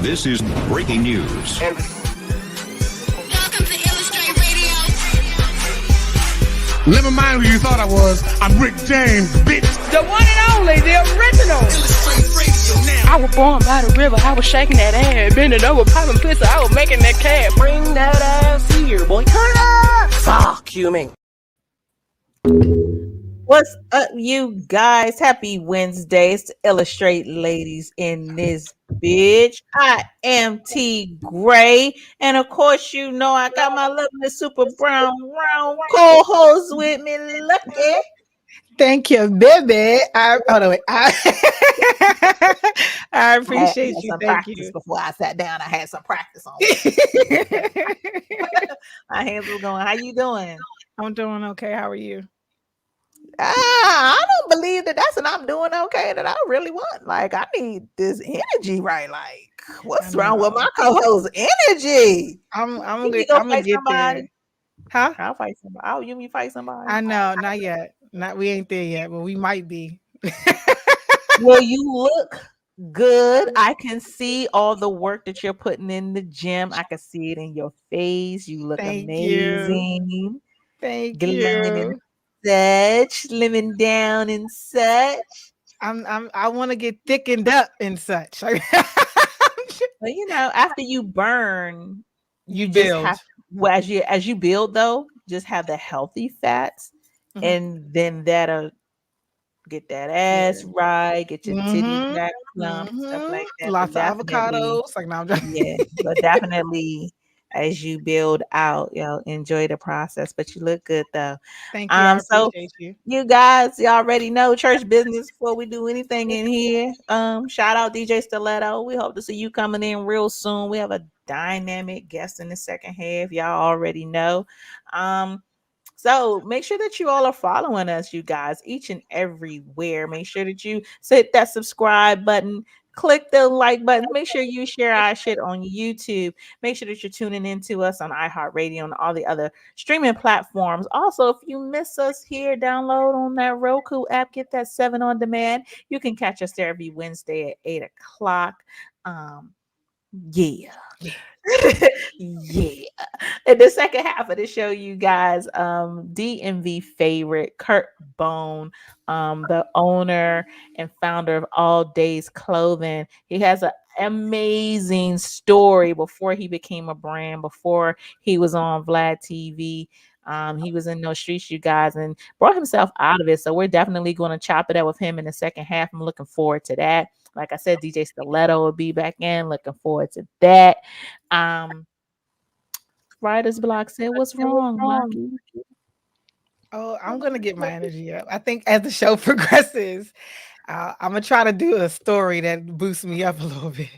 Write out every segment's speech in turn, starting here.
This is breaking news. Welcome to Illustrate Radio. Never mind who you thought I was. I'm Rick James, bitch. The one and only, the original. Illustrate Radio now. I was born by the river. I was shaking that ass, bending over, popping pistol. I was making that cat. Bring that ass here, boy. Turn up. Fuck you, man. What's up, you guys? Happy Wednesday. It's the Illustrate ladies in this bitch. I am T Gray. And of course, you know I got my lovely super brown round co-host with me, Lucky. Thank you, baby. I appreciate I had you. some Thank practice you. before I sat down. I had some practice on it. My hands were going. How you doing? I'm doing okay. How are you? I don't believe that's what I'm doing okay that I really want. Like, I need this energy, right? Like, what's wrong with my co-host energy? I'm You gonna fight get somebody? there. Huh? I'll fight somebody. Oh, you mean fight somebody? I know, not yet. We ain't there yet, but we might be. Well, you look good. I can see all the work that you're putting in the gym. I can see it in your face. You look Thank amazing. Thank Glowing and you. such, slimming down and such. I want to get thickened up and such. But you know, after you burn, You just build. have as you build though, just have the healthy fats, Mhm. and then that'll get that ass right, get your titties back plump, stuff like that. Lots But of avocados. Like now I'm just yeah, but definitely as you build out, enjoy the process. But you look good though. Thank you. I So appreciate you. you guys, you already know church business before we do anything in here. Shout out DJ Stiletto. We hope to see you coming in real soon. We have a dynamic guest in the second half. Y'all already know. So make sure that you all are following us, you guys, each and everywhere. Make sure that you hit that subscribe button, click the like button. Make sure you share our shit on YouTube. Make sure that you're tuning into us on iHeartRadio and all the other streaming platforms. Also, if you miss us here, download on that Roku app, get that 7 on demand. You can catch us there every Wednesday at 8 o'clock. Yeah. Yeah. In the second half of the show, you guys, DMV favorite Kurt Bone, the owner and founder of All Days Clothing. He has an amazing story before he became a brand, before he was on Vlad TV. He was in those streets, you guys, and brought himself out of it. So we're definitely going to chop it up with him in the second half. I'm looking forward to that. Like I said, DJ Stiletto will be back in. Looking forward to that. Writer's Block said, "What's wrong, Lucky?" Oh, I'm gonna get my energy up. I think as the show progresses, I'm gonna try to do a story that boosts me up a little bit.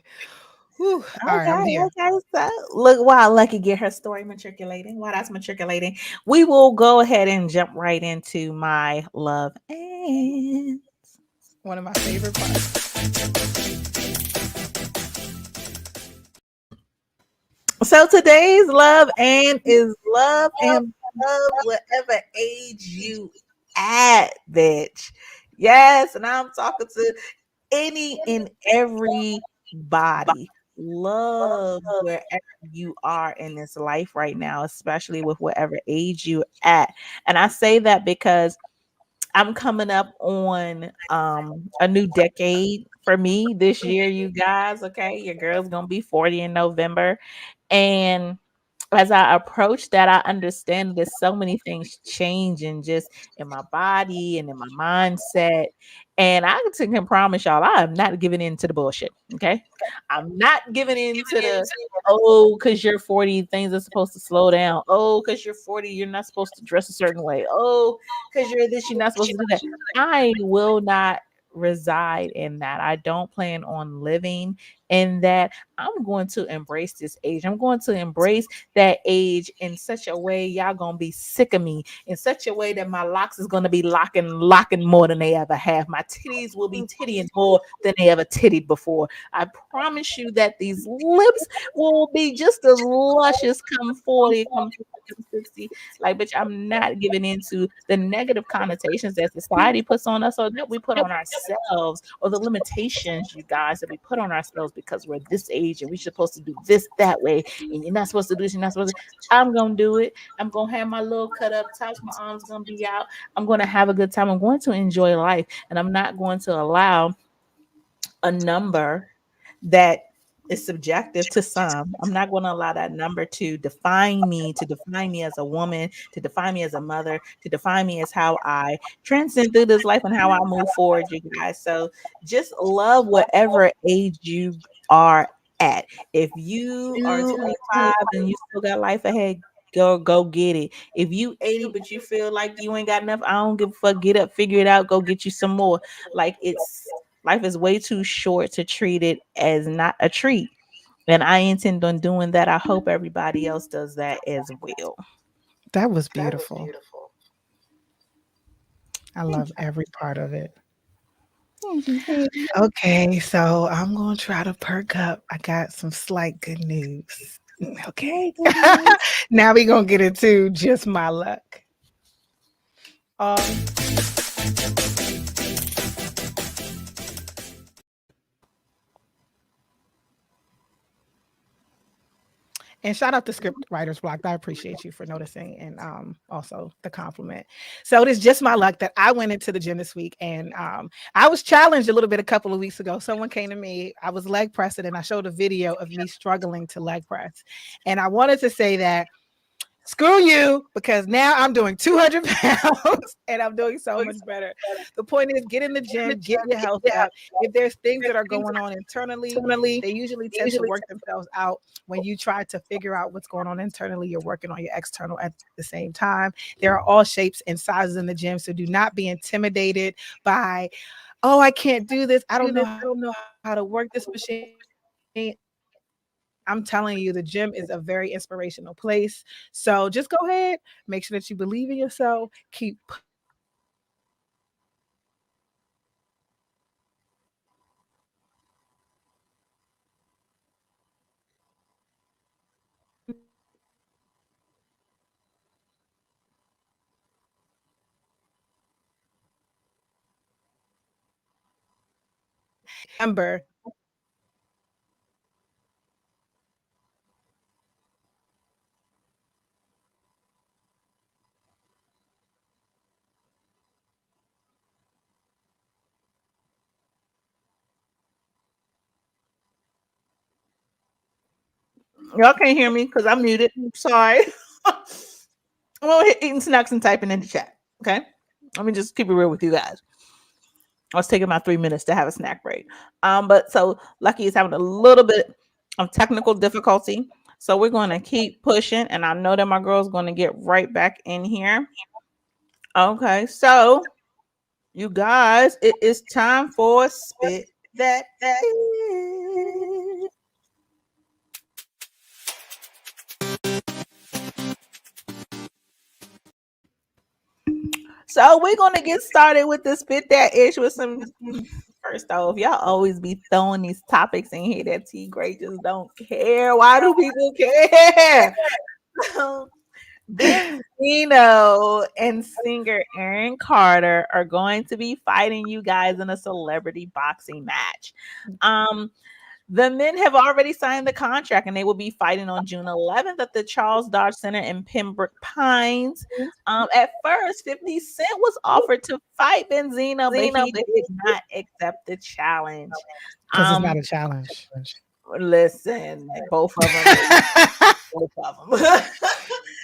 Whew. All right, I'm here. Okay. So look, while Lucky get her story matriculating, while that's matriculating, we will go ahead and jump right into my love and One of my favorite parts. so today's love and is love and love whatever age you at, bitch. Yes, and I'm talking to any and everybody. Love wherever you are in this life right now, especially with whatever age you at. And I say that because I'm coming up on a new decade for me this year, you guys. Okay, your girl's gonna be 40 in November. And as I approach that, I understand there's so many things changing just in my body and in my mindset. And I can promise y'all, I am not giving in to the bullshit. Okay. I'm not giving in to the, oh, because you're 40, things are supposed to slow down. Oh, because you're 40, you're not supposed to dress a certain way. Oh, because you're this, you're not supposed to do that. I will not reside in that. I don't plan on living in that. I'm going to embrace this age. I'm going to embrace that age in such a way y'all gonna be sick of me, in such a way that my locks is gonna be locking more than they ever have. My titties will be tittying more than they ever tittied before. I promise you that these lips will be just as luscious come 40, come 60. Like, bitch, I'm not giving into the negative connotations that society puts on us or that we put on ourselves. ourselves, or the limitations, you guys, that we put on ourselves because we're this age and we're supposed to do this that way, and you're not supposed to do this, you're not supposed to. I'm gonna do it. I'm gonna have my little cut up tops, my arms gonna be out. I'm gonna have a good time. I'm going to enjoy life, and I'm not going to allow a number that is subjective to some. I'm not going to allow that number to define me as a woman, to define me as a mother, to define me as how I transcend through this life and how I move forward, you guys. So just love whatever age you are at. If you are 25 and you still got life ahead, go get it. If you 80 but you feel like you ain't got enough, I don't give a fuck. Get up, figure it out, go get you some more. Like, it's life is way too short to treat it as not a treat. And I intend on doing that. I hope everybody else does that as well. That was beautiful. I Thank love every part of it. you. Okay, so I'm gonna try to perk up. I got some slight good news. Okay. Now we're gonna get into just my luck. Um, and shout out to Script Writers Block. I appreciate you for noticing, and also the compliment. So it is just my luck that I went into the gym this week, and I was challenged a little bit a couple of weeks ago. Someone came to me. I was leg pressing, and I showed a video of me struggling to leg press, and I wanted to say that screw you, because now I'm doing 200 pounds and I'm doing so much better. The point is, get in the gym, get your health up. If there's things that are going on internally, they usually tend to work themselves out. When you try to figure out what's going on internally, you're working on your external at the same time. There are all shapes and sizes in the gym, so do not be intimidated by, oh, I can't do this. I don't know how to work this machine. I'm telling you, the gym is a very inspirational place. So just go ahead, make sure that you believe in yourself, keep remember. Y'all can't hear me because I'm muted. I'm sorry. I'm over here eating snacks and typing in the chat. Okay. Let me just keep it real with you guys. I was taking my 3 minutes to have a snack break. But so Lucky is having a little bit of technical difficulty. So we're going to keep pushing, and I know that my girl's going to get right back in here. Okay, so you guys, it is time for Spit That Shit. So we're gonna get started with the Spit That Ish with some. First off, y'all always be throwing these topics in here that T Gray just don't care. Why do people care? Benzino and singer Aaron Carter are going to be fighting you guys in a celebrity boxing match. The men have already signed the contract, and they will be fighting on June 11th at the Charles Dodge Center in Pembroke Pines. At first, 50 Cent was offered to fight Benzino, but he did not accept the challenge. Because it's not a challenge. Listen, both of them. Both of them.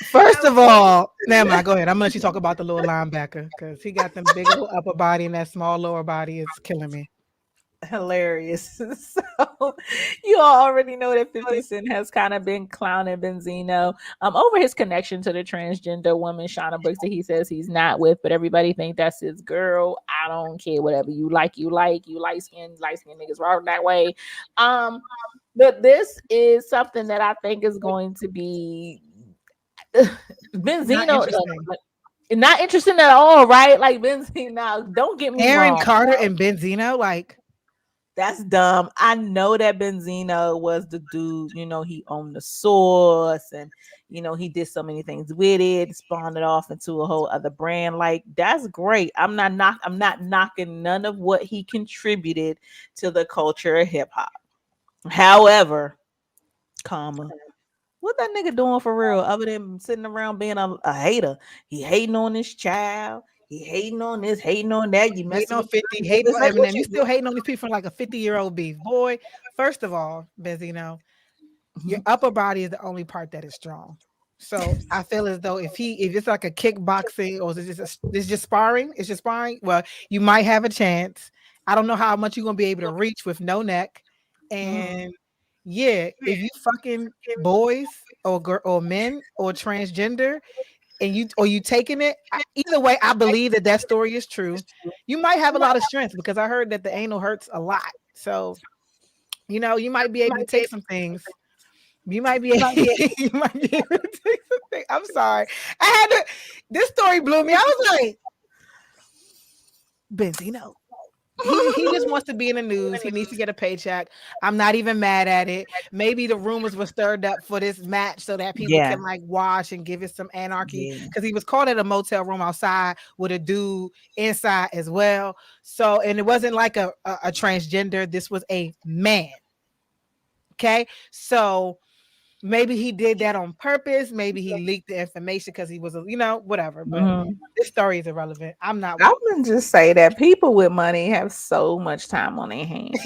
First of all, never mind. Go ahead. I'm gonna let you talk about the little linebacker, because he got them big little upper body and that small lower body is killing me. Hilarious. So you all already know that 50 Cent has kind of been clowning Benzino over his connection to the transgender woman Shauna Brooks that he says he's not with, but everybody think that's his girl. I don't care. Whatever you like. You light skin niggas rock that way. But this is something that I think is going to be Benzino. Not interesting at all, right? Like Benzino. Don't get me Aaron wrong. Carter and Benzino, like, That's dumb. I know that Benzino was the dude, he owned the source and he did so many things with it, spawned it off into a whole other brand. Like that's great. I'm not knocking none of what he contributed to the culture of hip hop. However, comma, what that nigga doing for real other than sitting around being a hater? He hating on his child. He hating on this, hating on that. You Hating messing on with 50, young hating niggas. on Like what Eminem. You you still hating on these people like a 50-year-old beef. Boy, first of all, Benzino, your do? upper body is the only part that is strong. So I feel as though if it's like a kickboxing or is it it's just sparring, it's just sparring. Well, you might have a chance. I don't know how much you're gonna be able to reach with no neck. Mhm. And yeah, if you fucking boys or or men or transgender and you taking it, either way, I believe that story is true. You might have a lot of strength because I heard that the anal hurts a lot. So you might be able to take some things. You might be you might be able to take something. I'm sorry. I had to this story blew me. I was like, Benzino. He just wants to be in the news. He needs to get a paycheck. I'm not even mad at it. Maybe the rumors were stirred up for this match so that people Yeah, can like watch and give it some anarchy. yeah. Because he was caught at a motel room outside with a dude inside as well. So, and it wasn't like a transgender. This was a man. Okay. So maybe he did that on purpose. Maybe he leaked the information because he was, whatever. But Mhm. this story is irrelevant. I'm not. I would just say that people with money have so much time on their hands.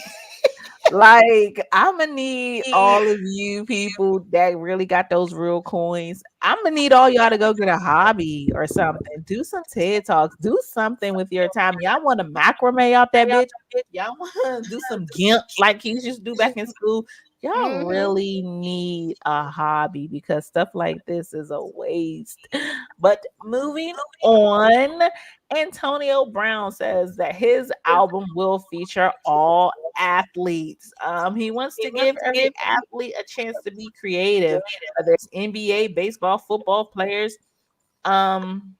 Like, I'm gonna need all of you people that really got those real coins. I'm gonna need all y'all to go get a hobby or something. Do some TED Talks. Do something with your time. Y'all want to macrame out that bitch? Y'all want to do some GIMP like he used to do back in school? Y'all Mhm. really need a hobby because stuff like this is a waste. But moving on, Antonio Brown says that his album will feature all athletes. He wants to give every athlete a chance to be creative, whether it's NBA, baseball, football players. Um,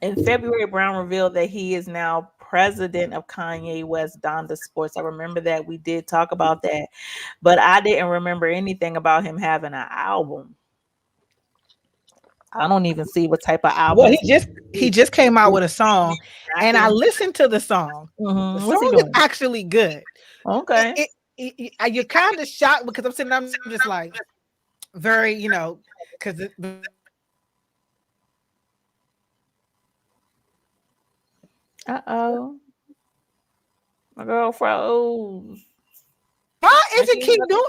in February, Brown revealed that he is now president of Kanye West Donda Sports. I remember that we did talk about that, but I didn't remember anything about him having an album. I don't even see what type of Well, albums he just came out with a song, and I exactly. listened to the song. The What's he song is doing? actually good. It, Okay. it, you're kind of shocked because I'm just like very, because Uh oh. My girl froze. why I is it can't keep doing?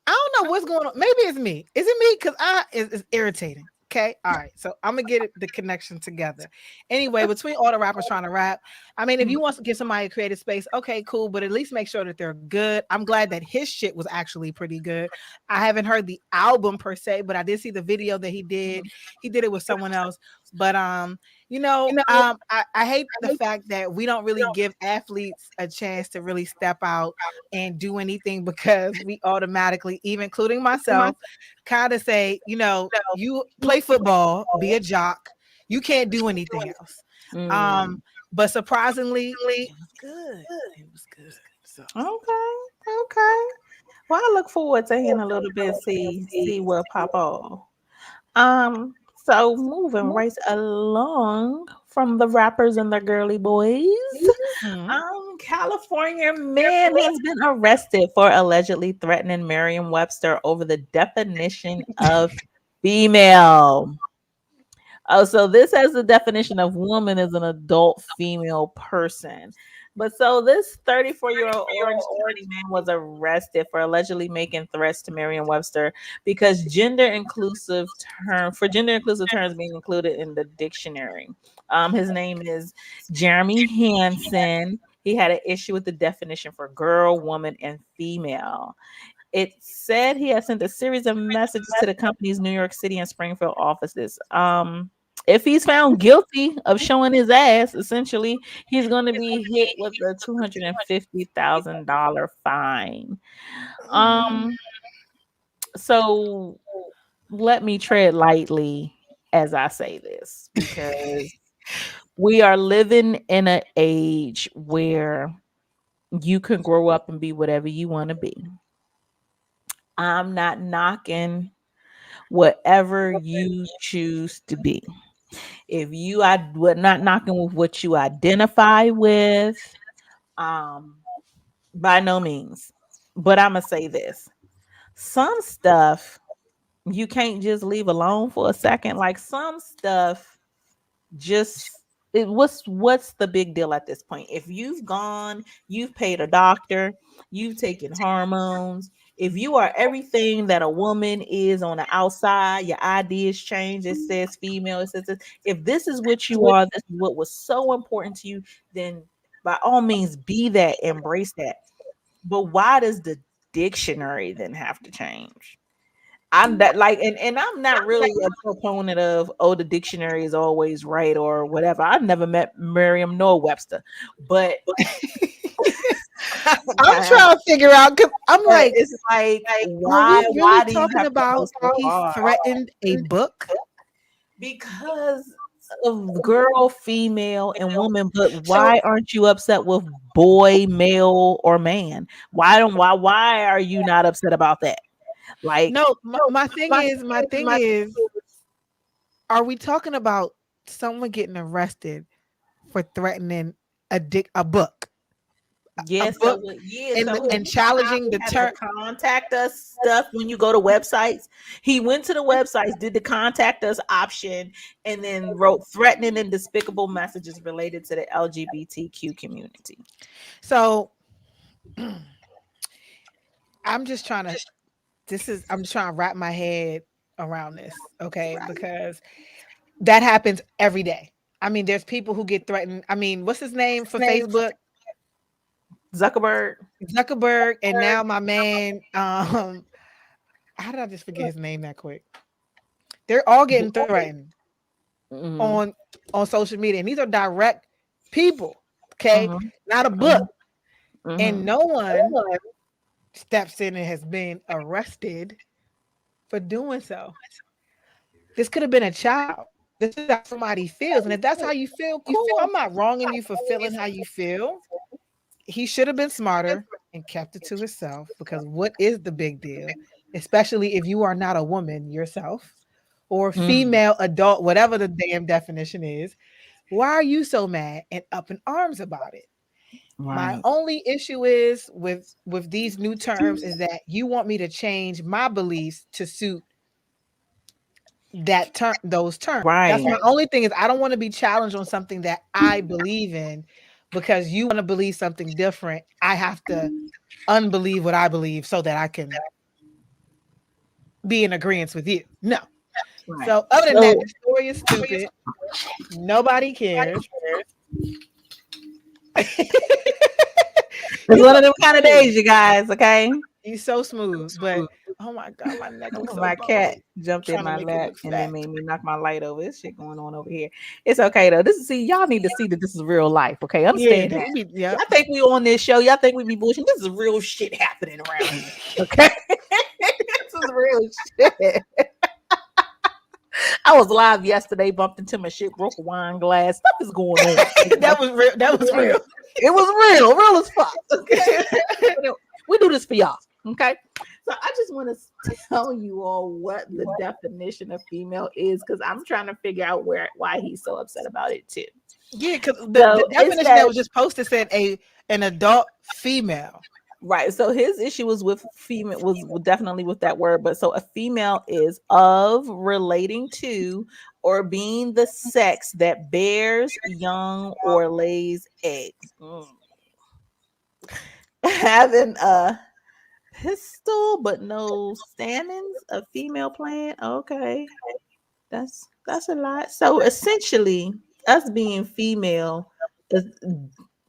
I don't know what's going on. Maybe it's me. Is it me? Because it's irritating. Okay. All right. So I'm gonna get the connection together. Anyway, between all the rappers trying to rap, I mean, if you want to give somebody a creative space, okay, cool. But at least make sure that they're good. I'm glad that his shit was actually pretty good. I haven't heard the album per se, but I did see the video that he did. He did it with someone else. But I hate the fact that we don't really give athletes a chance to really step out and do anything because we automatically, even including myself, kind of say, you play football, be a jock. You can't do anything else. Mm. But surprisingly, it was good. It was good. So Okay. Okay. Well, I look forward to hearing a little bit, see what pop off. So moving right along from the rappers and the girly boys. mhm. California man has been arrested for allegedly threatening Merriam-Webster over the definition of female. Oh, so this has the definition of woman as an adult female person. But so this 34-year-old Orange County man was arrested for allegedly making threats to Merriam-Webster because gender inclusive terms being included in the dictionary. His name is Jeremy Hansen. He had an issue with the definition for girl, woman, and female. It said he had sent a series of messages to the company's New York City and Springfield offices. If he's found guilty of showing his ass, essentially, he's going to be hit with a $250,000 fine. Um, so let me tread lightly as I say this because we are living in an age where You can grow up and be whatever you want to be. I'm not knocking whatever you choose to be. If you are we're not knocking with what you identify with, um, by no means. But I'm gonna say this: some stuff you can't just leave alone for a second. Like some stuff just what's the big deal at this point? If you've gone, you've paid a doctor, you've taken hormones, if you are everything that a woman is on the outside, your ideas change, it says female, it says this. If this is what you are, this is what was so important to you, then by all means be that, embrace that. But why does the dictionary then have to change? I'm that like, and I'm not really a proponent of the dictionary is always right or whatever. I've never met Merriam nor Webster, but I'm trying to figure out. 'Cause I'm but like, it's like were we why really do you talking have to go about so he hard? threatened a book? Because of girl, female, and woman. But why aren't you upset with boy, male, or man? Why are you not upset about that? Like, No, my thing is, are we talking about someone getting arrested for threatening a book? A yeah, book so and you know how challenging he the has the term. contact us stuff when you go to websites. He went to the websites, did the contact us option, and then wrote threatening and despicable messages related to the LGBTQ community. So I'm just trying to I'm just trying to wrap my head around this, okay? Because that happens every day. I mean, there's people who get threatened. I mean, what's his name for Facebook? Zuckerberg. Zuckerberg, and now my man, how did I just forget his name that quick? They're all getting threatened Mhm, on social media, and these are direct people, okay? mhm, Not a book, mhm, and mhm. no one steps in and has been arrested for doing so. This could have been a child. This is how somebody feels. And if that's how you feel, cool. I'm not wronging you for feeling how you feel. He should have been smarter and kept it to himself because what is the big deal? Especially if you are not a woman yourself or Mhm. female adult, whatever the damn definition is. Why are you so mad and up in arms about it? My Right. only issue is with these new terms is that you want me to change my beliefs to suit that term those terms. That's Right. my only thing is I don't want to be challenged on something that I believe in because you want to believe something different. I have to unbelieve what I believe so that I can be in agreement with you. No. Right. So other than that, So the story is stupid. Nobody cares. it's You're one so of them kind of smooth. days, you guys. Okay. You're so smooth. But oh my god, my neck looks so My cat bubbly. jumped in Trying to my make it lap look and then fat. made me knock my light over. This shit going on over here. It's okay though. This is see, y'all need to see that this is real life. Okay, Yeah, understand that that. would be Y'all yep. think we on this show? Y'all think we be bullshitting? This is real shit happening around here. Okay, this is real shit. I was live yesterday, bumped into my shit, broke a wine glass. Stuff is going on. That was real. That was real. It was real as fuck. Okay, we do this for y'all. Okay, so I just want to tell you all what the definition of female is because I'm trying to figure out why he's so upset about it too. Yeah, because the So it definition that says was just posted said an adult female. right. So his issue was with female was definitely with that word, but so a female is of relating to or being the sex that bears young or lays eggs. Having a pistol but no stamens, a female plant. Okay, that's a lot. So essentially, us being female is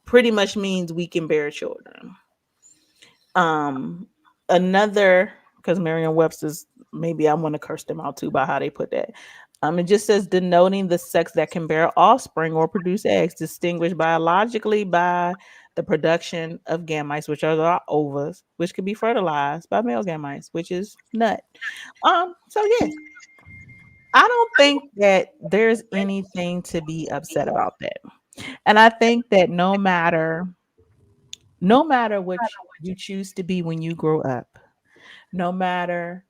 pretty much means we can bear children. Um, another because Merriam-Webster's maybe I want to curse them out too by how they put that. It just says denoting the sex that can bear offspring or produce eggs, distinguished biologically by the production of gametes, which are the ovaries, which can be fertilized by male gametes, which is nut. So yeah, I don't think that there's anything to be upset about that. And I think that no matter no matter which you choose to be when you grow up, no matter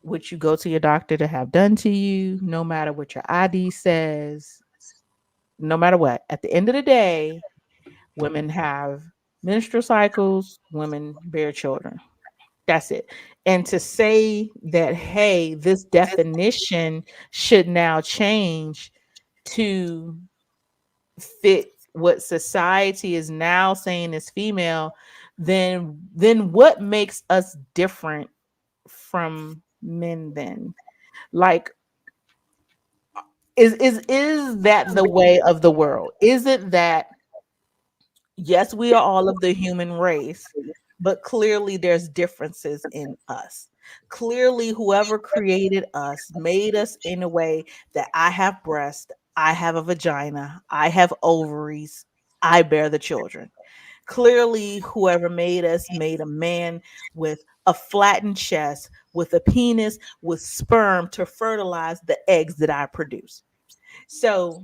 what you go to your doctor to have done to you, no matter what your ID says, no matter what, at the end of the day, women have menstrual cycles, women bear children. That's it. And to say that, hey, this definition should now change to fit what society is now saying is female, then what makes us different from men then? Like, is that the way of the world? Is it that yes, we are all of the human race, but clearly there's differences in us. Clearly, whoever created us made us in a way that I have breast, I have a vagina, I have ovaries, I bear the children. Clearly, whoever made us made a man with a flattened chest, with a penis, with sperm to fertilize the eggs that I produce. So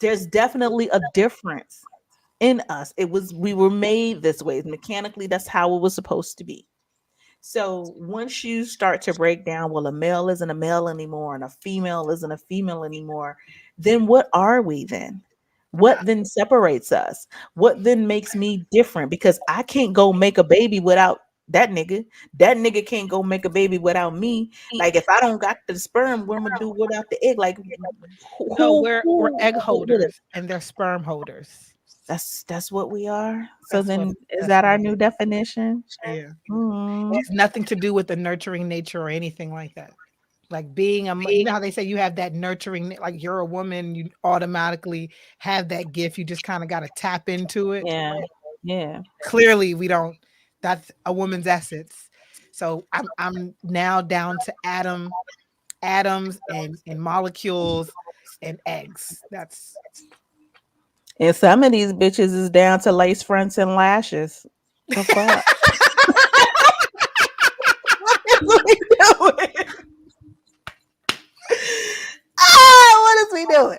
there's definitely a difference in us. It was we were made this way. Mechanically, that's how it was supposed to be. So once you start to break down, well, a male isn't a male anymore and a female isn't a female anymore, then what are we then? What then separates us? What then makes me different? Because I can't go make a baby without that nigga. That nigga can't go make a baby without me. Like if I don't got the sperm, what am I gonna do without the egg? Like No, we're egg what holders and they're sperm holders. that's what we are. So then is That's that what our it new is. definition? Yeah. It Mm, has nothing to do with the nurturing nature or anything like that. Like being you know how they say you have that nurturing, like you're a woman, you automatically have that gift. You just kind of got to tap into it. yeah. Yeah. Clearly, we don't. That's a woman's essence. So I'm now down to atoms and molecules and eggs. That's And some of these bitches is down to lace fronts and lashes. The fuck? What is we doing? What is we doing?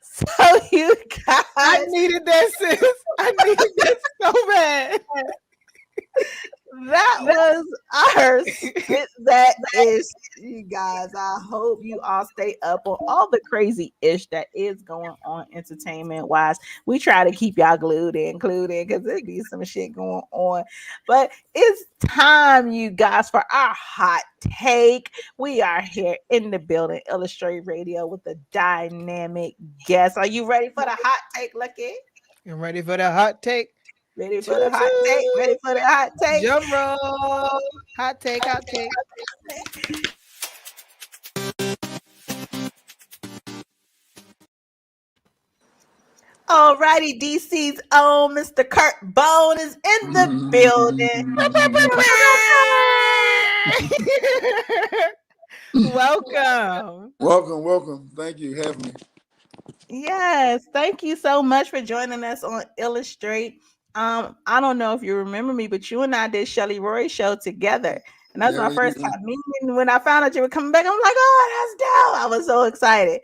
So you I guys, needed that, sis. I needed that so bad. that was our spit that is, you guys. I hope you all stay up on all the crazy ish that is going on entertainment wise. We try to keep y'all glued in, clued in, because there be some shit going on. But it's time, you guys, for our hot take. We are here in the building, Illustrate Radio, with a dynamic guest. Are you ready for the hot take, Lucky? You ready for the hot take? Ready for the Toot hot take? Ready toot. for the hot take? Drum roll. Hot take, hot take. Alrighty, DC's own Mr. Kurt Bone is in the building. Welcome. Welcome. Thank you for having me. Yes, thank you so much for joining us on Illustrate. I don't know if you remember me, but you and I did Shelly Roy show together. And that's my Yeah, first time meeting. When I found out you were coming back, I'm like, oh, that's dope. I was so excited.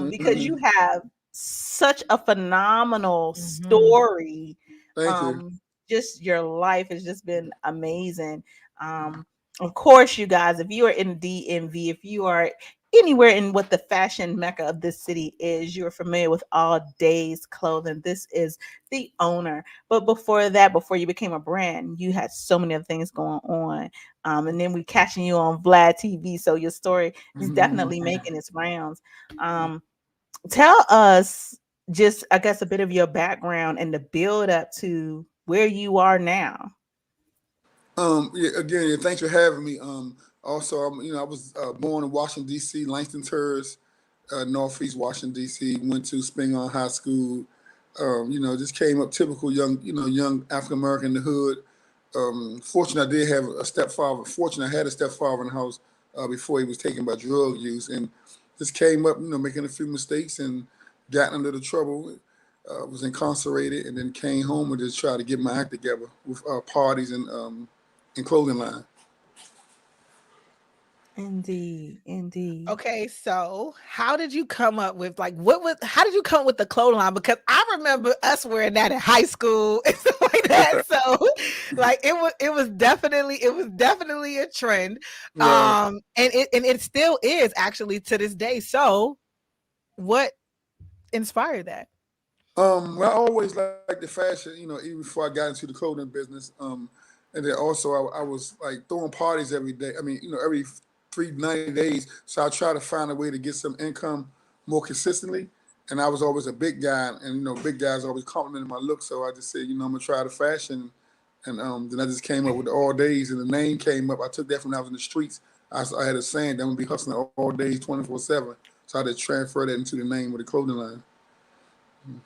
Because you have such a phenomenal Mhm. story. Thank you. Just your life has just been amazing. Of course, you guys, if you are in DMV, if you are anywhere in what the fashion mecca of this city is, you're familiar with All Days Clothing. This is the owner. But before that, before you became a brand, you had so many other things going on. And then we catching you on Vlad TV. So your story is definitely making its rounds. Tell us just, I guess, a bit of your background and the build up to where you are now. Again, thanks for having me. Also, I was born in Washington D.C., Langston Terrace, Northeast Washington D.C. Went to Spingarn High School. Just came up typical young African American in the hood. Fortunately, I did have a stepfather. Fortunately, I had a stepfather in the house before he was taken by drug use, and just came up, making a few mistakes and got into the trouble. Was incarcerated, and then came home and just tried to get my act together with parties and clothing line. Indeed. Okay, so how did you come up with how did you come with the clothing line? Because I remember us wearing that in high school and stuff like that. So like it was definitely a trend. Right. And it still is actually to this day. So what inspired that? Well, I always liked the fashion, even before I got into the clothing business. And then also I was like throwing parties every day. I mean, every 90 days. So I try to find a way to get some income more consistently. And I was always a big guy, and big guys always complimented my look. So I just said, I'm gonna try the fashion, and then I just came up with the all days, and the name came up. I took that from when I was in the streets. I had a saying that I'm gonna be hustling all days, 24/7. So I had to transfer that into the name of the clothing line.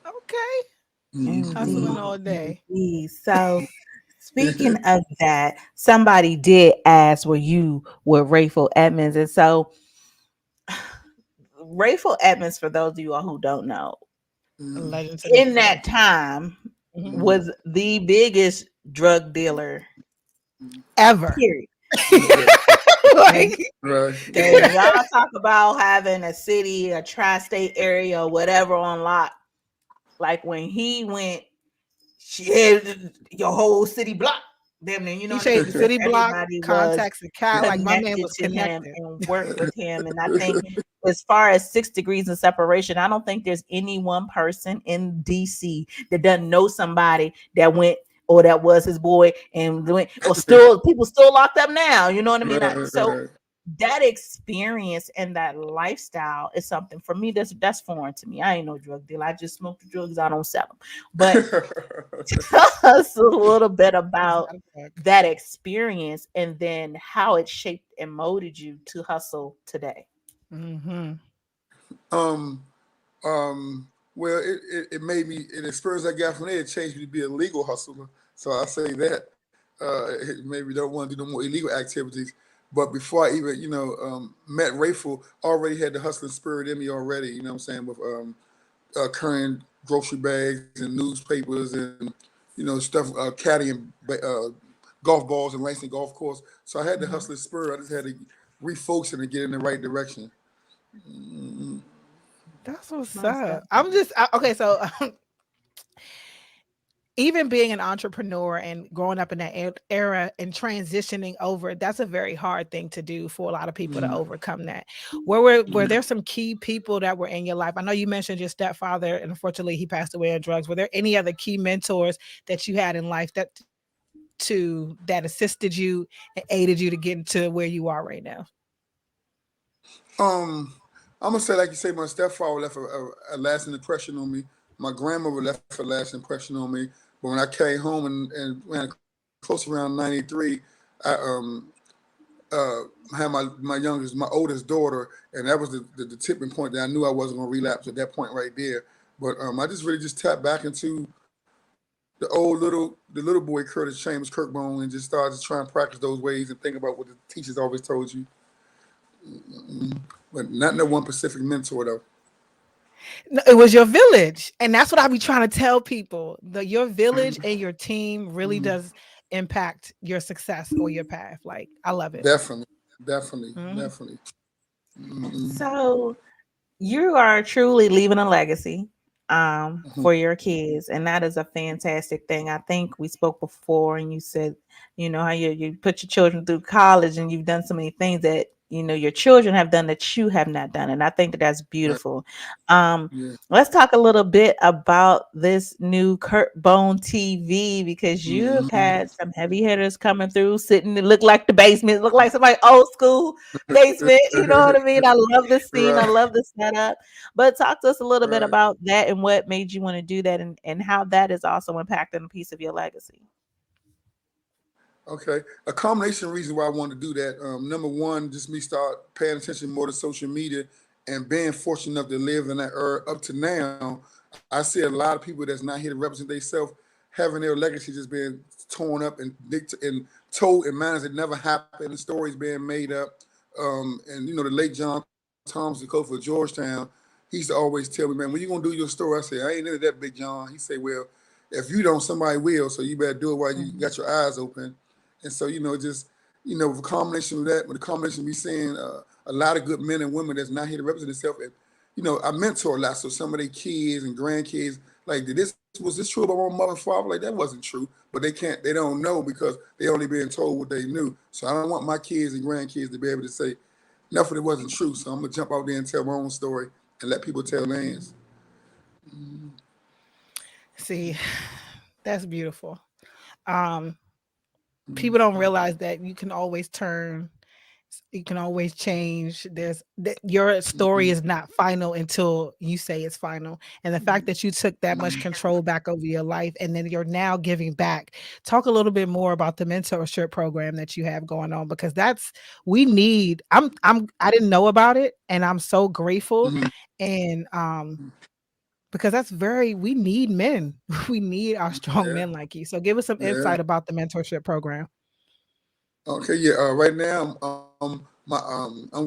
Okay. Hustling all day. Indeed. So speaking of that, somebody did ask were you with Rayful Edmonds. And so Rayful Edmonds, for those of you all who don't know, A legend to in this day. that time Mhm. was the biggest drug dealer, Ever. period. Like, Right. And y'all talk about having a city, a tri-state area, or whatever on lock. Like when he went, she had your whole city block. Damn near, you know he what I mean? shaped the Because city block, everybody was contacts, and cat. Like my man connected was to him connected. and worked with him. And I think as far as 6 degrees of separation, I don't think there's any one person in DC that doesn't know somebody that went or that was his boy and went, or still people still locked up now. You know what I mean? So Right. that experience and that lifestyle is something for me that's foreign to me. I ain't no drug dealer. I just smoke the drugs. I don't sell them. But tell us a little bit about that experience and then how it shaped and molded you to hustle today. Mm-hmm. um, well, it made me, an experience I got from there, it changed me to be a legal hustler. So I say that it maybe don't want to do no more illegal activities. But before I even, met Rayful, already had the hustling spirit in me already, you know what I'm saying, with carrying grocery bags and newspapers and, stuff, caddying golf balls and Langston golf course. So I had the hustling spirit. I just had to refocus and get in the right direction. That's what's Most up. definitely. Okay. So even being an entrepreneur and growing up in that era and transitioning over, that's a very hard thing to do for a lot of people to overcome that. Were there some key people that were in your life? I know you mentioned your stepfather, and unfortunately he passed away of drugs. Were there any other key mentors that you had in life that assisted you and aided you to get into where you are right now? Um, I'm gonna say, like you say, my stepfather left a lasting impression on me. My grandmother left a lasting impression on me. But when I came home and when close around '93, I uh, had my oldest daughter, and that was the tipping point that I knew I wasn't gonna relapse at that point right there. But I just really just tapped back into the little boy Curtis Chambers Kirkbone and just started to try and practice those ways and think about what the teachers always told you. But not no one specific mentor though. No, it was your village, and that's what I be trying to tell people. Your village and your team really does impact your success or your path. Like I love it. Definitely, definitely, Mhm. definitely. So you are truly leaving a legacy Mhm. for your kids, and that is a fantastic thing. I think we spoke before and you said how you put your children through college and you've done so many things that your children have done that you have not done, and I think that that's Right. beautiful. um Yeah. let's talk a little bit about this new Kurt Bone TV, because you've Mhm. had some heavy hitters coming through, sitting, it looked like the basement, look like somebody old school basement. You know what I mean? I love the scene. I Right. love the setup. But talk to us a little bit Right. about that and what made you want to do that, and how that is also impacting a piece of your legacy. Okay. A combination of reasons why I wanted to do that. Number one, just me start paying attention more to social media and being fortunate enough to live in that era up to now. I see a lot of people that's not here to represent themselves having their legacy just being torn up and and told in manners that never happened, and stories being made up. And the late John Thomas, the coach for Georgetown, he used to always tell me, man, when you gonna do your story? I say, I ain't into that, Big John. He say, well, if you don't, somebody will. So you better do it while you got your eyes open. And so, just with a combination of that, with a combination of me seeing a lot of good men and women that's not here to represent themselves, and I mentor a lot. So some of their kids and grandkids, like, was this true about my mother and father? Like, that wasn't true, but they don't know because they only being told what they knew. So I don't want my kids and grandkids to be able to say nothing that wasn't true. So I'm gonna jump out there and tell my own story and let people tell theirs. See, that's beautiful. People don't realize that you can always change. Your story is not final until you say it's final. And the fact that you took that much control back over your life and then you're now giving back. Talk a little bit more about the mentorship program that you have going on, because we need. I didn't know about it, and I'm so grateful. Mhm. And because we need men. We need our strong Yeah, men like you. So give us some yeah. insight about the mentorship program. Okay, yeah. Right now, I'm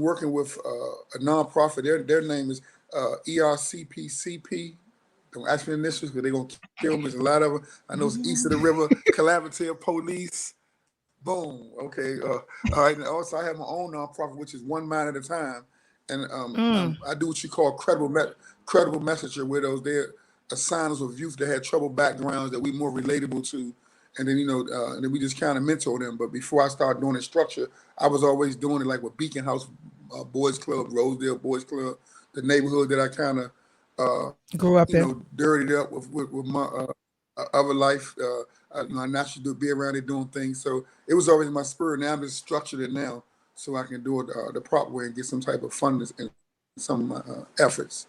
working with a nonprofit. Their name is ERCPCP. Don't ask me the initials because they're gonna kill me. There's a lot of them. I know it's East of the River, Collaborative Police. Boom. Okay. All right. And also, I have my own nonprofit, which is One Mind at a Time, and Mm, I do what you call credible messenger widows. They're assigners of youth that had troubled backgrounds that we more relatable to, and then and then we just kind of mentor them. But before I started doing the structure, I was always doing it like with Beacon House Boys Club, Rosedale Boys Club, the neighborhood that I kind of uh, grew up in. dirtied up with my other life. I naturally do be around it doing things. So it was always my spirit. Now I'm just structured it now so I can do it the proper way and get some type of funding in some of my efforts.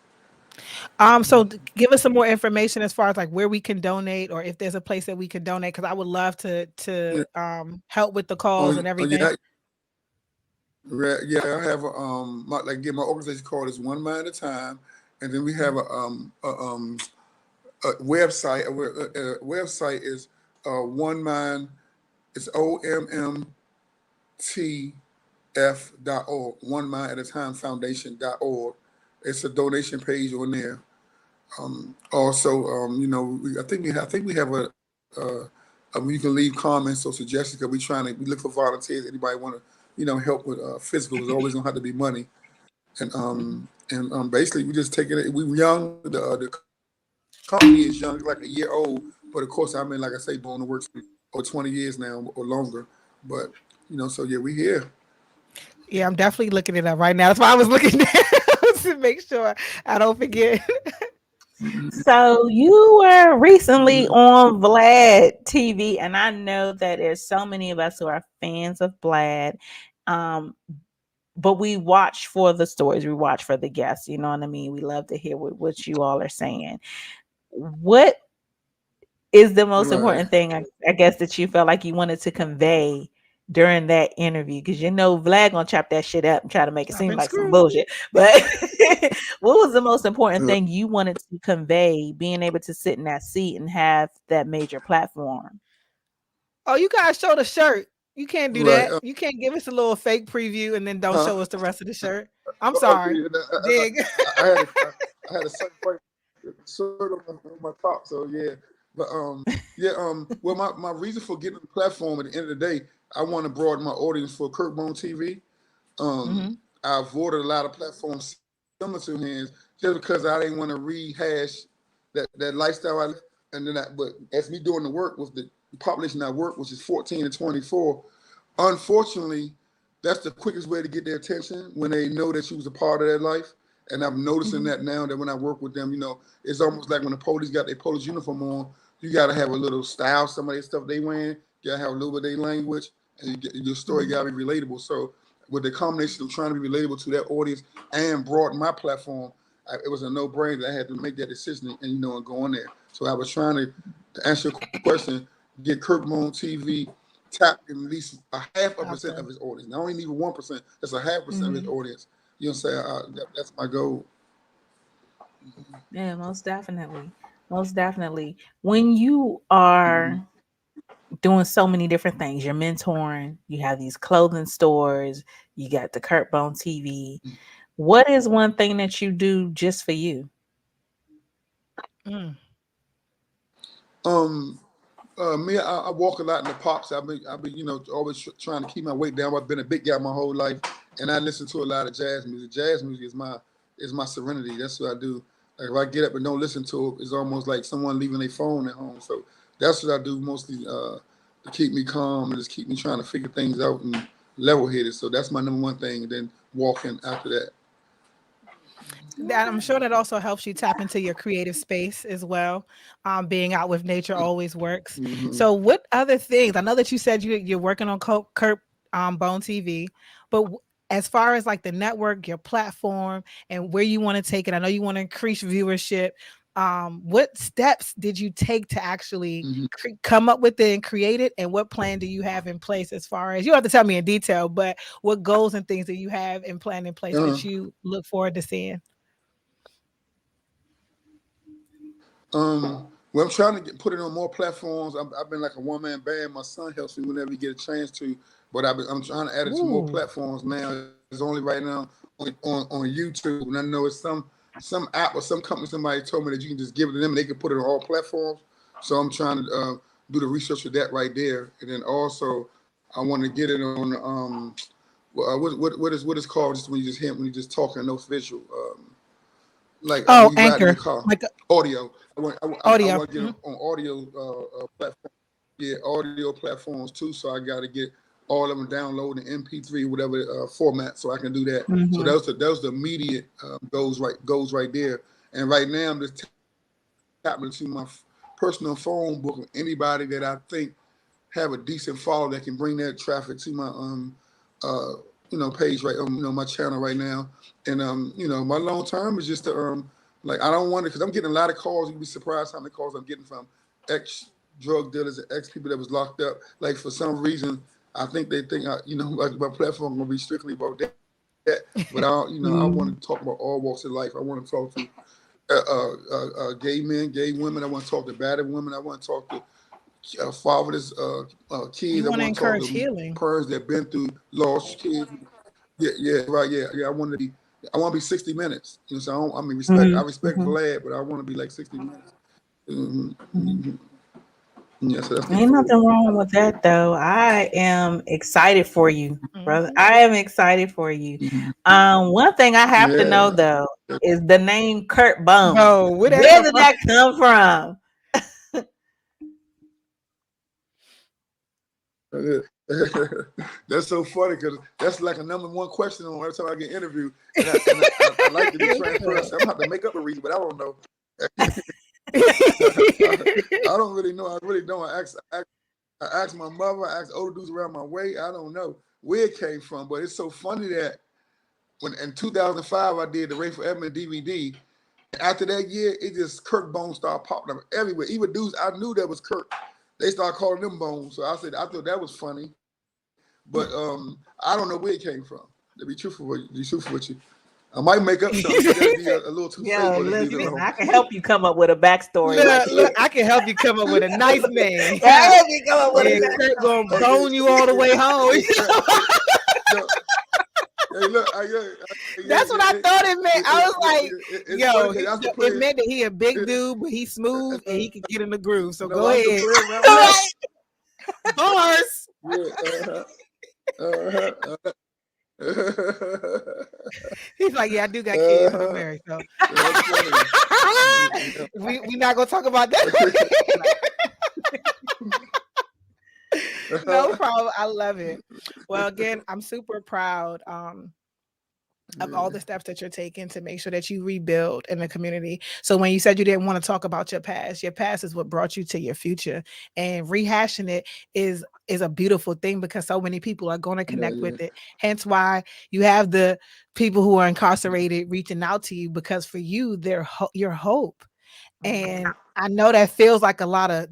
So give us some more information as far as like where we can donate, or if there's a place that we can donate, because I would love to Yeah. help with the Oh, cause and oh everything. yeah. Yeah, I have my organization called is One Mind at a Time, and then we have a website. Website is One Mind. It's OMMTF.org. One Mind at a Time Foundation.org. It's a donation page on there. Also, I think we have you can leave comments or suggestions because we look for volunteers. Anybody want to help with physical? It's always gonna have to be money. And basically we just take it. We young. The company is young, it's like a year old. But of course, like I say, doing the work for 20 years now or longer. But so yeah, we here. Yeah, I'm definitely looking it up right now. That's why I was looking at to make sure I don't forget. So you were recently Mhm. on Vlad TV, and I know that there's so many of us who are fans of Vlad. Um, but we watch for the stories, we watch for the guests. You know what I mean? We love to hear what you all are saying. What is the most Right. important thing, I guess, that you felt like you wanted to convey during that interview? Because Vlad gonna chop that shit up and try to make it Chop seem and like some screw. bullshit. But what was the most important Uh, thing you wanted to convey, being able to sit in that seat and have that major platform? Oh, you guys show the shirt. You can't do right. that. You can't give us a little fake preview and then don't Huh? show us the rest of the shirt. I'm Okay. sorry. Dig. I had a certain point shirt on my top, so yeah. But yeah. Well, my reason for getting on the platform at the end of the day, I want to broaden my audience for Kirkbone TV. Hmm. I avoided a lot of platforms similar to his just because I didn't want to rehash that lifestyle I lived. And then, but as me doing the work with the population I work, which is 14 to 24, unfortunately, that's the quickest way to get their attention when they know that you was a part of their life. And I'm noticing Hmm. that now that when I work with them, it's almost like when the police got their police uniform on, you got to have a little style, some of their stuff they wearing, you got to have a little bit of their language, and your story got to be relatable. So with the combination of trying to be relatable to that audience and broaden my platform, it was a no-brainer. I had to make that decision and go on there. So I was trying to answer your question, get Kirk Moon TV tap at least a half a Out percent of there. his audience. Not only even 1%, that's a half percent of his Hmm. audience. You know what I'm saying? That's my goal. Yeah, most definitely. Most definitely. When you Mhm. are doing so many different things, you're mentoring, you have these clothing stores, you got the Kurt Bone TV. What is one thing that you do just for you? Mm. Um, I walk a lot in the parks. I've been, always trying to keep my weight down. I've been a big guy my whole life, and I listen to a lot of jazz music. Jazz music is my serenity. That's what I do. Like if I get up and don't listen to it, it's almost like someone leaving their phone at home. So that's what I do mostly to keep me calm and just keep me trying to figure things out and level-headed. So that's my number one thing. And then walking after that. I'm sure that also helps you tap into your creative space as well. Being out with nature always works. Mhm. So what other things? I know that you said you're working on Kurt Bone TV, but as far as like the network, your platform, and where you want to take it, I know you want to increase viewership. What steps did you take to actually come up with it and create it? And what plan do you have in place as far as, you don't have to tell me in detail, but what goals and things that you have in plan in place that you look forward to seeing? Well, I'm trying to put it on more platforms. I've been like a one-man band. My son helps me whenever he get a chance to, but I'm trying to add it to more platforms now. It's only right now on YouTube, and I know it's some app or some company. Somebody told me that you can just give it to them and they can put it on all platforms. So I'm trying to do the research for that right there, and then also I want to get it on what is called just when you just talking no visual. Like when you ride in Anchor, your car, like audio. I audio. want to get on audio platform. Yeah, audio platforms too. So I got to get all of them download in MP3, whatever format, so I can do that. So that was the immediate goals right there. And right now I'm just tapping into my personal phone book of anybody that I think have a decent follow that can bring that traffic to my page right on my channel right now. And my long term is just to like I don't want to, because I'm getting a lot of calls. You'd be surprised how many calls I'm getting from ex drug dealers and ex people that was locked up. Like for some reason, I think they think like my platform gonna be strictly about that. But I want to talk about all walks of life. I want to talk to gay men, gay women. I want to talk to battered women. I want to talk to fatherless kids. You I want to want to talk encourage to healing. parents that been through lost kids. Yeah, right. Yeah. I want to be 60 minutes. So I respect Vlad, but I want to be like 60 minutes. Yeah, so that's Ain't nothing wrong with that though. I am excited for you, brother. I am excited for you. One thing I have to know though is the name Kurt Bone. Oh, where did that come from? That's so funny because that's like a number one question on every time I get interviewed. And I like to be transparent. So I'm gonna have to make up a reason, but I don't know. I don't really know. I really don't. I asked my mother. I asked older dudes around my way. I don't know where it came from, but it's so funny that when in 2005 I did the Ray for Edmund DVD. After that year, it just Kirk Bones started popping up everywhere. Even dudes I knew that was Kirk, they started calling them Bones. So I thought that was funny, but I don't know where it came from. To be truthful with you. I might make up something. That'd be a little too fake. Listen, I can help you come up with a backstory. Look, I can help you come up with a nice name. I help you come up with and Kurt gonna bone you all the way home. Hey, look, that's what I thought it meant. I was like, it meant that he a big dude, but he's smooth and he can get in the groove. So go ahead. Bars. He's like, yeah, I do got kids. I'm married, so we not gonna talk about that. No problem. I love it. Well, again, I'm super proud of all the steps that you're taking to make sure that you rebuild in the community. So when you said you didn't want to talk about your past is what brought you to your future, and rehashing it is a beautiful thing because so many people are going to connect with it. Hence why you have the people who are incarcerated reaching out to you, because for you, they're your hope. And I know that feels like a lot of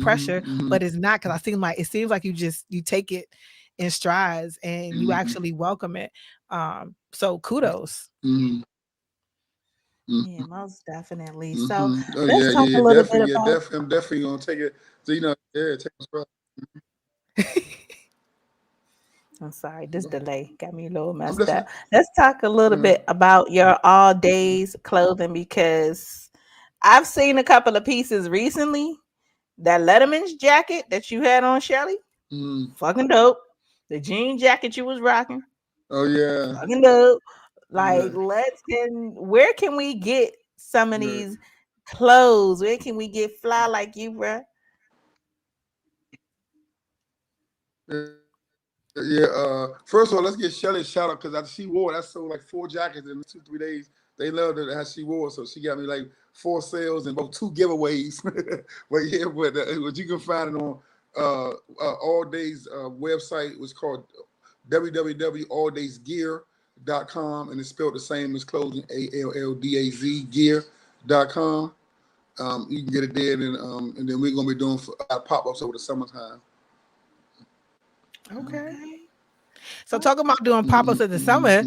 pressure, but it's not, because it seems like you take it in strides and you actually welcome it. So kudos. Yeah, most definitely. So let's talk a little bit about. I'm definitely gonna take it. So take it. I'm sorry, this delay got me a little messed up. Let's talk a little bit about your all days clothing, because I've seen a couple of pieces recently that Letterman's jacket that you had on, Shelly, fucking dope. The jean jacket you was rocking, Oh yeah. fucking dope. Yeah. Like, where can we get some of Yeah. these clothes? Where can we get fly like you, bruh? Yeah. First of all, let's get Shelly a shout out because she wore. I sold like 4 jackets in 2-3 days. They loved it how she wore, so she got me like 4 sales and about 2 giveaways. But yeah, but you can find it on All Days website. It was called www.alldaysgear.com, and it's spelled the same as clothing, ALLDAZ gear.com. You can get it there, and then we're gonna be doing pop-ups over the summertime. Okay. So talking about doing pop-ups in the summer,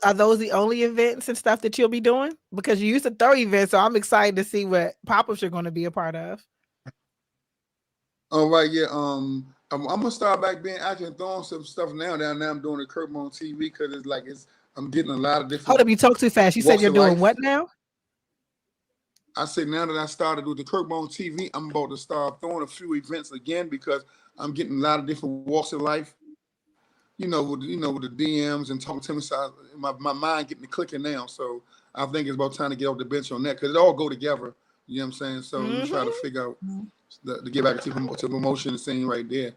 are those the only events and stuff that you'll be doing? Because you used to throw events, so I'm excited to see what pop-ups you're going to be a part of. All right, yeah. I'm gonna start back being active and throwing some stuff now. Now I'm doing the curb on TV because I'm getting a lot of different. Hold up, you talk too fast. You said you're doing what now? I said now that I started with the curb on TV, I'm about to start throwing a few events again because I'm getting a lot of different walks of life. With the DMs and talking to me, so my mind getting to clicking now. So I think it's about time to get off the bench on that because it all go together. You know what I'm saying? So we try to figure out to get back to promotion scene right there.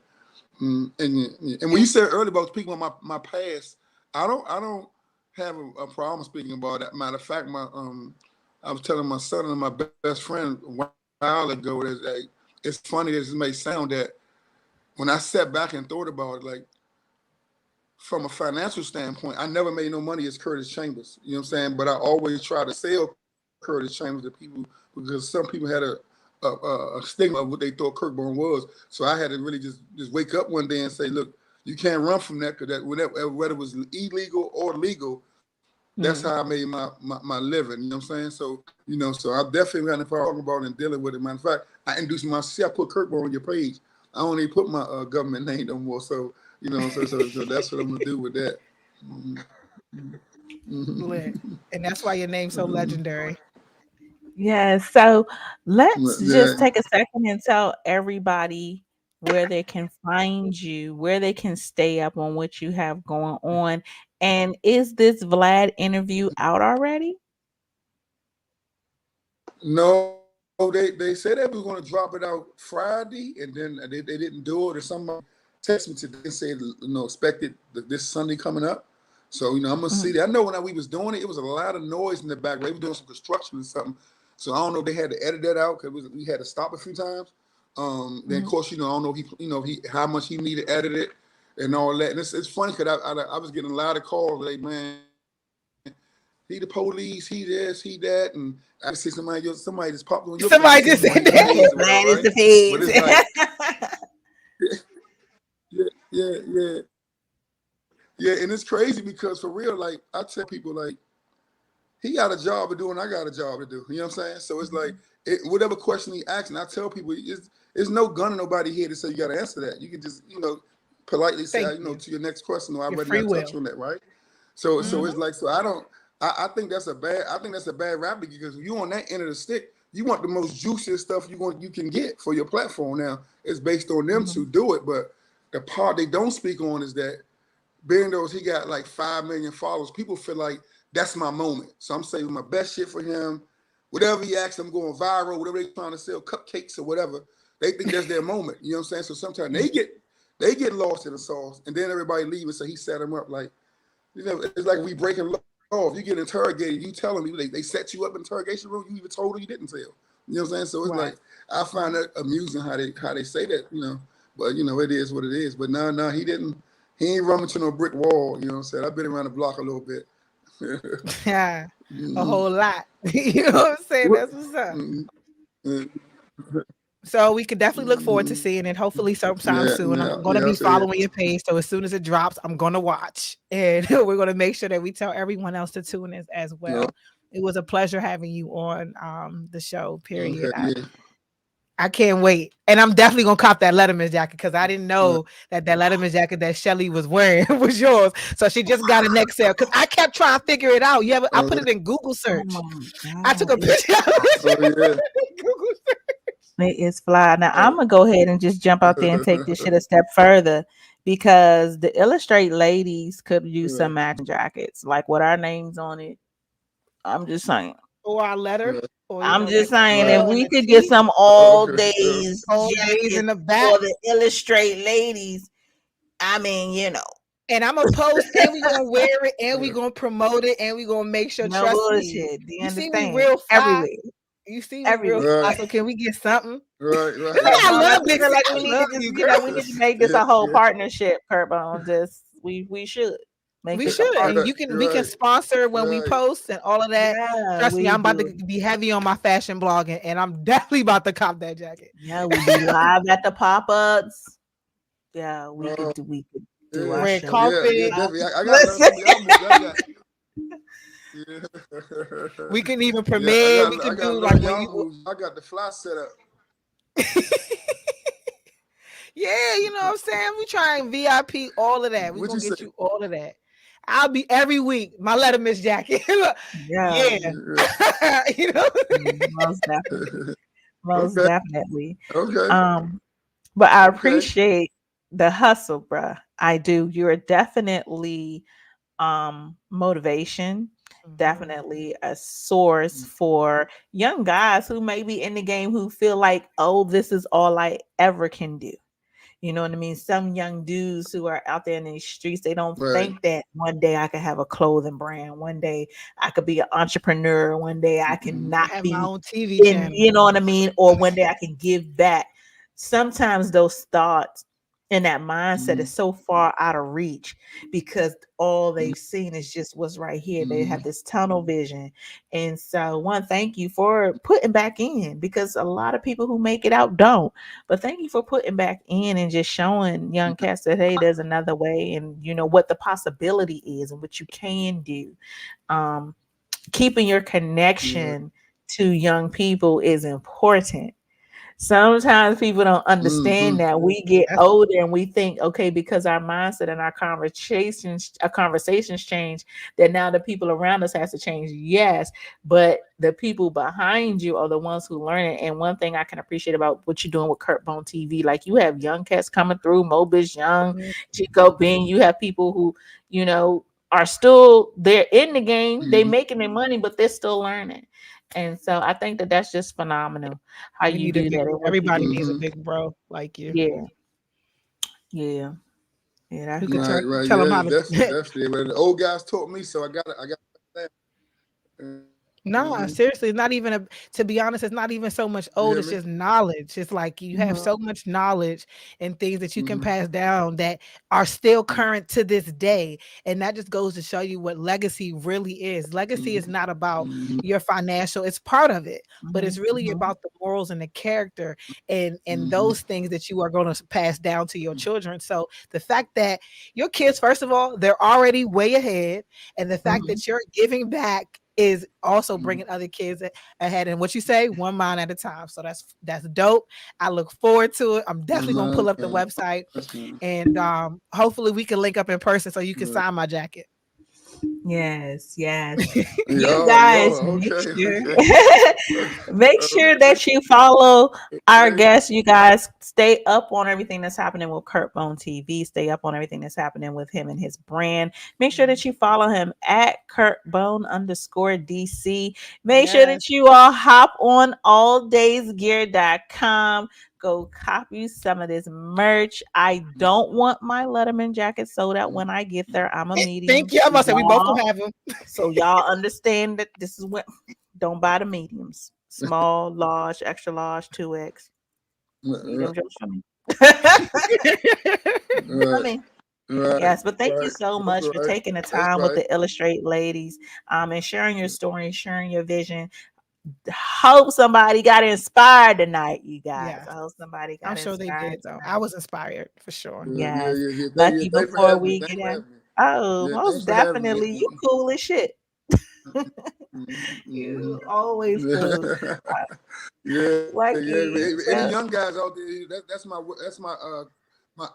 And when you said earlier about speaking on my past, I don't have a problem speaking about that. Matter of fact, I was telling my son and my best friend a while ago that it's funny that it may sound that when I sat back and thought about it, like, from a financial standpoint, I never made no money as Curtis Chambers. You know what I'm saying? But I always try to sell Curtis Chambers to people because some people had a stigma of what they thought Kirkborn was. So I had to really just wake up one day and say, look, you can't run from that because whether it was illegal or legal, that's how I made my living. You know what I'm saying? So, so I definitely got no problem talking about and dealing with it. Matter of fact, I introduced myself, I put Kirkborn on your page. I don't even put my government name no more. So, so that's what I'm gonna do with that. Lit. And that's why your name's so legendary. Yes. So let's just take a second and tell everybody where they can find you, where they can stay up on what you have going on. And is this Vlad interview out already? No, they said they were going to drop it out Friday, and then they didn't do it. Or somebody texted me today and said, expected this Sunday coming up. So, I'm going to see that. I know when we was doing it, it was a lot of noise in the back. They were doing some construction or something. So I don't know if they had to edit that out because we had to stop a few times. Then, of course, I don't know how much he needed edited and all that. And it's funny because I was getting a lot of calls like, man, he the police, he this, he that, and I see somebody just popped on your somebody just said that. Vlad is the page. But it's like, yeah, and it's crazy because for real, like I tell people, like he got a job to do and I got a job to do. You know what I'm saying? So it's like whatever question he asks, and I tell people, it's no gun in nobody here to say you got to answer that. You can just politely say, to your next question, or I already got touch on that, right? So it's like I think that's a bad rap because you on that end of the stick, you want the most juiciest stuff you can get for your platform. Now it's based on them to do it, but the part they don't speak on is that being those he got like 5 million followers, people feel like that's my moment. So I'm saying my best shit for him. Whatever he asks, I'm going viral. Whatever they're trying to sell, cupcakes or whatever, they think that's their moment. You know what I'm saying? So sometimes they get lost in the sauce, and then everybody leave and say he set them up. Like it's like we breaking law. If you get interrogated, you tell them they set you up in interrogation room. You even told them you didn't tell. You know what I'm saying? So it's like I find that amusing how they say that. But it is what it is. But no, he didn't. He ain't run into no brick wall. You know what I'm saying? I've been around the block a little bit. Yeah, a whole lot. You know what I'm saying? That's what's up. So we could definitely look forward to seeing it. Hopefully sometime soon. I'm going to be following your page. So as soon as it drops, I'm going to watch. And we're going to make sure that we tell everyone else to tune in as well. Yeah. It was a pleasure having you on the show, period. Okay, I can't wait. And I'm definitely going to cop that Letterman jacket because I didn't know that Letterman jacket that Shelly was wearing was yours. So she just got a next sale because I kept trying to figure it out. I put it in Google search. I took a picture of it. Google search. It is fly. Now I'm gonna go ahead and just jump out there and take this shit a step further because the Illustrate ladies could use some matching jackets, like with our names on it. I'm just saying. Or our letter, or I'm that just saying if L and we a could get T, some all days all days in jackets the back. for the Illustrate ladies, I mean, And I'm gonna post, and we gonna wear it, and we gonna promote it, and we gonna make sure. no Trust me, bullshit. Do you you see me understand? real fly. Everywhere. You see me real Everywhere. fly. Right, So can we get something? right, I No, I love just Big feel C. like I we need to love just, you, girl. we need to make this yeah, a whole yeah, partnership, Kerbo. Just we should make We this a should, and partnership. we can right, sponsor when we right. post and all of that. Yeah, Trust me, we I'm about do. to be heavy on my fashion blogging, and I'm definitely about to cop that jacket. Yeah, we be live at the pop-ups. Yeah, Oh, we could do yeah, our Red show. yeah, carpet. definitely. I gotta learn Listen. some of y'all moves. I got. We can even Yeah, premiere. We I could gotta do learn like when y'all you. moves. I got the fly set up. Yeah, you know what I'm saying? We trying VIP all of that. We What gonna you say? get you all of that. I'll be every week. My Letterman's jacket. Yeah, Yeah. You know. most definitely. Most Okay, definitely. okay, But I okay. appreciate the hustle, bruh. I do. You're definitely motivation, Mhm. definitely a source for young guys who may be in the game who feel like, oh, this is all I ever can do. You know what I mean? Some young dudes who are out there in these streets, they don't Right. think that one day I could have a clothing brand, one day I could be an entrepreneur, one day I can Mhm. not Have my be own TV in, channel. you know what I mean? Or one day I can give back. Sometimes those thoughts and that mindset is Mhm. so far out of reach because all they've seen is just what's right here. They have Mhm. this tunnel vision. And so, one, thank you for putting back in because a lot of people who make it out don't. But thank you for putting back in and just showing young cats that, hey, there's another way and you know what the possibility is and what you can do. Um, Keeping your Yeah. connection to young people is important. Sometimes people don't understand Mhm. that we get That's older and we think, okay, because our mindset and our conversations change, that now the people around us has to change. Yes, but the people behind you are the ones who learn it. And one thing I can appreciate about what you're doing with Kurt Bone TV, like you have young cats coming through, Mobish Young, mhm. Chico Bean. You have people who, you know, are still they're in the game, they Mhm. making their money, but they're still learning. And so I think that that's just phenomenal how We you need a do big. that and what you Everybody do. needs a Mhm. big bro like you. Yeah, yeah, yeah. Who That's could dope. Right, right. tell them Yeah, how definitely, to. definitely. But the old guys taught me, so I got that. No, Mhm. seriously, it's not even a to be honest, it's not even so much You old, hear it's me? just knowledge. It's like you have Mhm, so much knowledge and things that you can Mhm. pass down that are still current to this day. And that just goes to show you what legacy really is. Legacy is Mhm. not about Mhm. your financial, it's part of it, but it's mhm, really mhm, about the morals and the character and Mhm. those things that you are going to pass down to your children. So the fact that your kids, first of all, they're already way ahead, and the fact mhm. that you're giving back is also Mhm. bringing other kids ahead. And what you say, one mind at a time. So that's dope. I look forward to it. I'm One definitely gonna mind pull up the at a website time. and hopefully we can link up in person so you can Right. sign my jacket. Yes, yes. You Yo, guys yo, make okay, sure okay. make sure Okay, that you follow our okay. guests. You guys stay up on everything that's happening with Kurt Bone TV. Stay up on everything that's happening with him and his brand. Make sure Mhm. that you follow him at Kurt Bone underscore DC. Make sure Yes. that you all hop on alldaysgear.com. Go copy some of this merch. I don't want my Letterman jacket sold out when I get there. I'm a Thank medium. you. I So must say we both y'all, gonna have them. so y'all understand that this is what don't buy the mediums. Small, large, extra large, 2X. Right, Medium just for me. For right, me. right, Yes, but thank you right. so That's much for right. taking the That's time with right. the Illustrate ladies and sharing your story, sharing your vision. Hope somebody got inspired tonight, you guys. Yeah, I hope somebody I'm got sure they inspired did though. I tonight. was inspired for sure. Yeah, yeah, Yes. yeah, yeah. Lucky Thanks for before having me. we Thanks get for out. having me. Oh, Yeah, thanks most for having me. definitely. You cool as shit. Mhm. You always cool. Yeah, yeah. Lucky. Any So young guys out there, that's my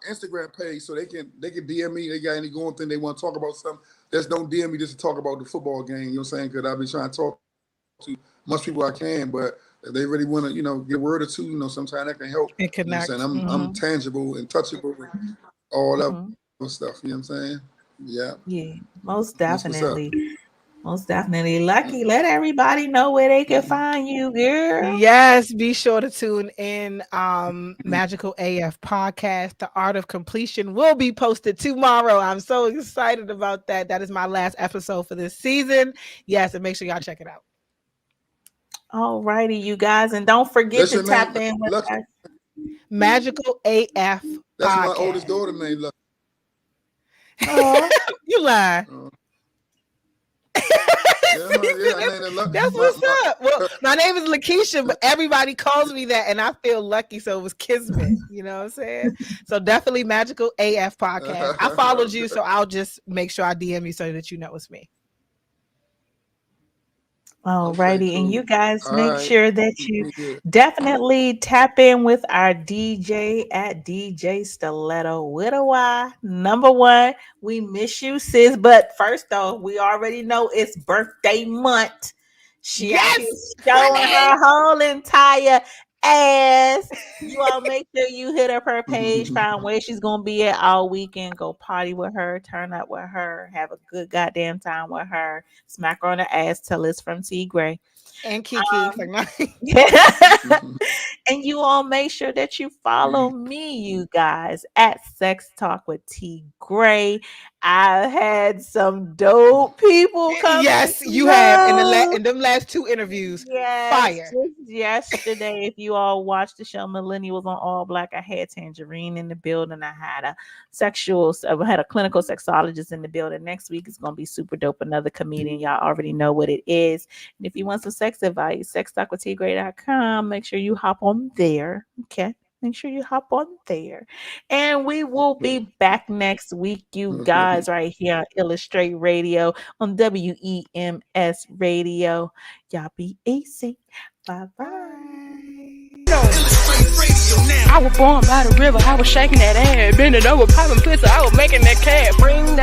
Instagram page, so they can DM me. They got any going thing they want to talk about something. Just don't DM me just to talk about the football game. You know what I'm saying? Because I've been trying to talk to much people I can, but If they really want to, get a word or two, sometimes that can help. And You know what connect. I'm saying? I'm tangible and touchable and all that stuff. You know what I'm saying? Yeah. Yeah, most That's what's up. definitely. Most definitely. Lucky, let everybody know where they can find you, girl. Yes, be sure to tune in. Magical AF podcast, The Art of Completion, will be posted tomorrow. I'm so excited about that. That is my last episode for this season. Yes, and make sure y'all check it out. All righty, you guys, and don't forget That's to your tap name, in with Lucky. us. Magical AF That's podcast. my oldest daughter named Lucky. Oh, You lie. That's what's up. Well, my name is Lakeisha, but everybody calls me that, and I feel lucky, so it was kismet. You know what I'm saying? So definitely Magical AF podcast. I followed you, so I'll just make sure I DM you so that you know it's me. all righty. Okay, And cool. you guys All make right. sure that you Yeah. definitely tap in with our DJ at DJ Stiletto with a Y. Number one, we miss you, sis. But first, though, we already know it's birthday month. She out here showing her whole entire ass. You all make sure you hit up her page, find where she's gonna be at all weekend. Go party with her, turn up with her, have a good goddamn time with her. Smack her on the ass till it's from T Gray. And Kiki. And you all make sure that you follow me, you guys, at Sex Talk with T Gray. I had some dope people come. Yes, you have in them last two interviews. Yes, Fire. just yesterday, if you all watched the show Millennials on All Black, I had Tangerine in the building. I had a clinical sexologist in the building. Next week is gonna be super dope. Another comedian. Y'all already know what it is. And if you want some sex advice, sextalkwithtgray.com. Make sure you hop on there. Okay. Make sure you hop on there. And we will be back next week, you guys, right here on Illustrate Radio on WEMS Radio. Y'all be easy. Bye-bye. I was born by the river. I was shaking that ass, bending over, popping pussy. I was making that cat. Bring that.